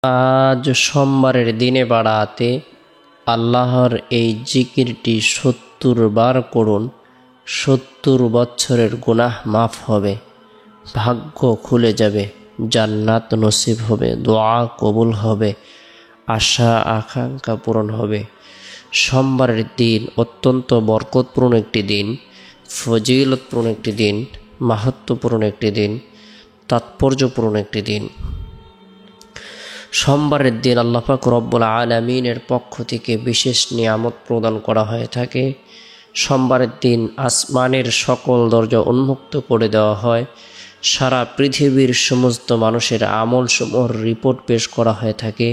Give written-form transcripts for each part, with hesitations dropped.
আজ সোমবারের দিনে বাড়াতে আল্লাহর এই জিকিরটি ৭০ বার করুন। ৭০ বছরের গুনাহ মাফ হবে, ভাগ্য খুলে যাবে, জান্নাত নসিব হবে, দোয়া কবুল হবে, আশা আকাঙ্ক্ষা পূরণ হবে। সোমবারের দিন অত্যন্ত বরকতপূর্ণ একটি দিন, ফজিলতপূর্ণ একটি দিন, মাহাত্ম্যপূর্ণ একটি দিন, তাৎপর্যপূর্ণ একটি দিন। সোমবারের দিন আল্লাহ পাক রব্বুল আলামিনের পক্ষ থেকে বিশেষ নিয়ামত প্রদান করা হয়ে থাকে। সোমবারের দিন আসমানের সকল দরজা উন্মুক্ত করে দেওয়া হয়। সারা পৃথিবীর সমস্ত মানুষের আমলসমূহের রিপোর্ট পেশ করা হয়ে থাকে।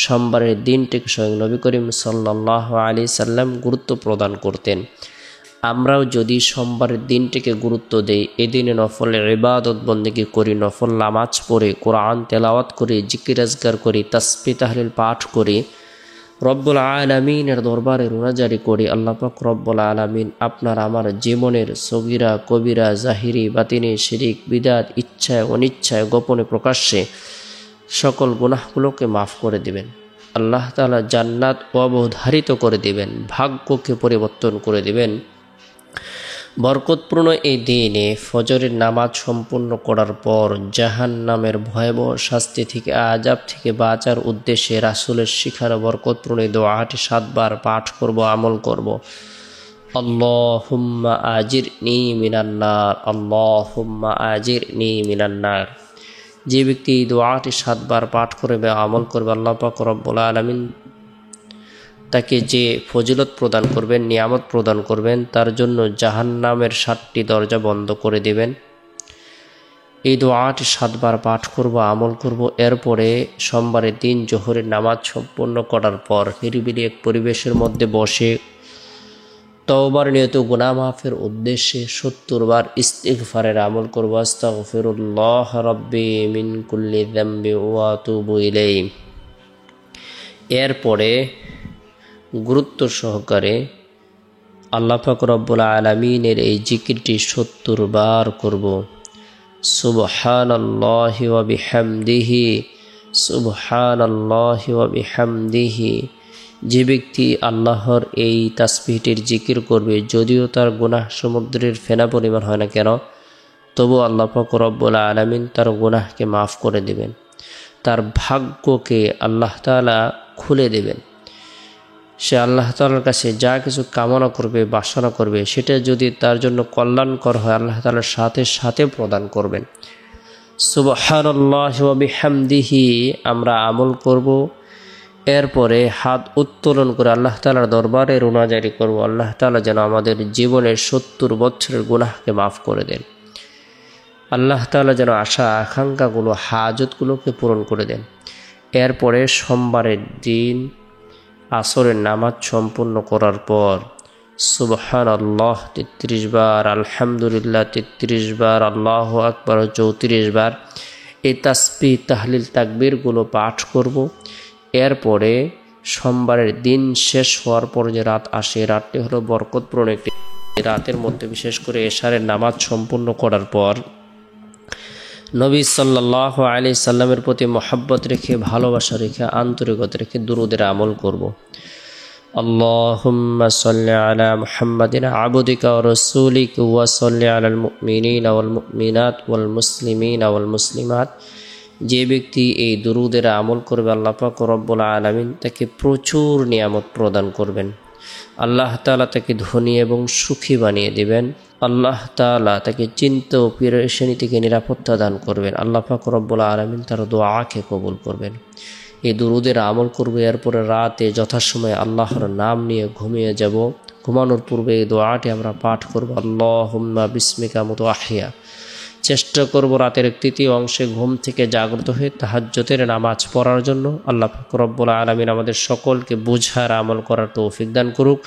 সোমবারের দিনটিকে স্বয়ং নবী করিম সাল্লাল্লাহু আলাইহি সাল্লাম গুরুত্ব প্রদান করতেন। আমরাও যদি সোমবারের দিনটিকে গুরুত্ব দেই, এদিনে নফল ইবাদত বন্দেগী করি, নফল নামাজ পড়ে, কোরআন তেলাওয়াত করি, জিকির আজকার করি, তাসবিহ তাহলিল পাঠ করি, রব্বুল আলামিনের দরবারে রোনাজারি করি, আল্লাহ পাক রব্বুল আলামিন আপনার আমার জীবনের সগীরা কবিরা জাহিরি বাতিনি শিরিক বিদআত ইচ্ছায় অনিচ্ছায় গোপনে প্রকাশ্যে সকল গুনাহগুলোকে মাফ করে দিবেন। আল্লাহ তাআলা জান্নাত অবধারিত করে দিবেন, ভাগ্যকে পরিবর্তন করে দিবেন। বরকতপূর্ণ এই দিনে ফজরের নামাজ সম্পূর্ণ করার পর জাহান্নামের ভয়াবহ শাস্তি থেকে আযাব থেকে বাঁচার উদ্দেশ্যে রাসূলের শিখানো বরকতপূর্ণ এই দোয়াটি ৭ বার পাঠ করব, আমল করব। আল্লাহুম্মা আজিরনি মিনান নার, আল্লাহুম্মা আজিরনি মিনান নার। যে ব্যক্তি এই দোয়াটি ৭ বার পাঠ করবে, আমল করবে, আল্লাহ পাক রব্বুল আলামিন তাকে যে ফজিলত প্রদান করবেন, নিয়ামত প্রদান করবেন, তার জন্য জাহান্নামের ৭টি দরজা বন্ধ করে দিবেন। এই দোয়াটি ৭ বার পাঠ করব, আমল করব। এরপরে সোমবারের দিন জোহরের নামাজ সম্পন্ন করার পর নিরিবিলি এক পরিবেশের মধ্যে বসে তওবার নিয়ত গুনাহ মাফের উদ্দেশ্যে ৭০ বার ইস্তিগফারের আমল করব। আস্তাগফিরুল্লাহ রাব্বি মিন কুল্লি যামবি ওয়া আতুবু ইলাইহি। এরপরে গুরুত্ব সহকারে আল্লাহ পাক রব্বুল আলামিনের এই জিকিরটি ৭০ বার করব। সুবহানাল্লাহি ওয়া বিহামদিহি, সুবহানাল্লাহি ওয়া বিহামদিহি। যে ব্যক্তি আল্লাহর এই তাসবিহটির জিকির করবে, যদিও তার গুনাহ সমুদ্রের ফেনা পরিমাণ হয় না কেন, তবু আল্লাহ পাক রব্বুল আলামিন তার গুনাহকে মাফ করে দেবেন, তার ভাগ্যকে আল্লাহ তাআলা খুলে দেবেন। সে আল্লাহ তাআলার কাছে যা কিছু কামনা করবে, বাসনা করবে, সেটা যদি তার জন্য কল্যাণকর হয়, আল্লাহ তাআলার সাথে সাথে প্রদান করবেন। সুবহানাল্লাহি ওয়া বিহামদিহি আমরা আমল করব। এরপরে হাত উত্তোলন করে আল্লাহ তাআলার দরবারে রোনাজারি করব, আল্লাহ তাআলা যেন আমাদের জীবনের ৭০ বছরের গুনাহকে মাফ করে দেন। আল্লাহ তাআলা যেন আশা আকাঙ্ক্ষাগুলো, হাজতগুলোকে পূরণ করে দেন। এরপরে সোমবারের দিন আসরের নামাজ সম্পূর্ণ করার পর সুবহানাল্লাহ ৩৩ বার, আলহামদুলিল্লাহ ৩৩ বার, আল্লাহু আকবার ৩৪ বার এই তাসবিহ তাহলিল তাকবীরগুলো পাঠ করব। এরপরে সোমবারের দিন শেষ হওয়ার পর যে রাত আসে, রাতটি হলো বরকতপূর্ণ একটি রাতের মধ্যে বিশেষ করে এশারের নামাজ সম্পূর্ণ করার পর নবী সাল্লাল্লাহু আলাইহি সাল্লামের প্রতি মহব্বত রেখে, ভালোবাসা রেখে, আন্তরিকতা রেখে দুরূদের আমল করব। আল্লাহুম্মা সাল্লি আলা মুহাম্মাদিন আবদিকা ওয়া রাসূলিকা ওয়া সাল্লি আলাল মুমিনিনা ওয়াল মুমিনাত ওয়াল মুসলিমিনা ওয়াল মুসলিমাত। যে ব্যক্তি এই দুরূদের আমল করবে, আল্লাহ পাক রব্বুল আলামিন তাকে প্রচুর নিয়ামত প্রদান করবেন। আল্লাহ তাআলা তাকে ধনী এবং সুখী বানিয়ে দিবেন। আল্লাহ তাআলা তাকে চিন্তা ও পেরেশানি থেকে নিরাপত্তা দান করবেন। আল্লাহ পাক রব্বুল আলামিন তার দোয়াকে কবুল করবেন। এই দুরূদের আমল করবে। এরপরে রাতে যথাসময়ে আল্লাহর নাম নিয়ে ঘুমিয়ে যাব। ঘুমানোর পূর্বে এই দোয়াটি আমরা পাঠ করব, আল্লাহুম্মা বিসমিকা মুতু আহিয়া। চেষ্টা করব রাতের ৩য় অংশে ঘুম থেকে জাগ্রত হয়ে তাহাজ্জুদের নামাজ পড়ার জন্য। আল্লাহ পাক রব্বুল আলামিন আমাদের সকলকে বুঝার আমল করার তৌফিক দান করুক।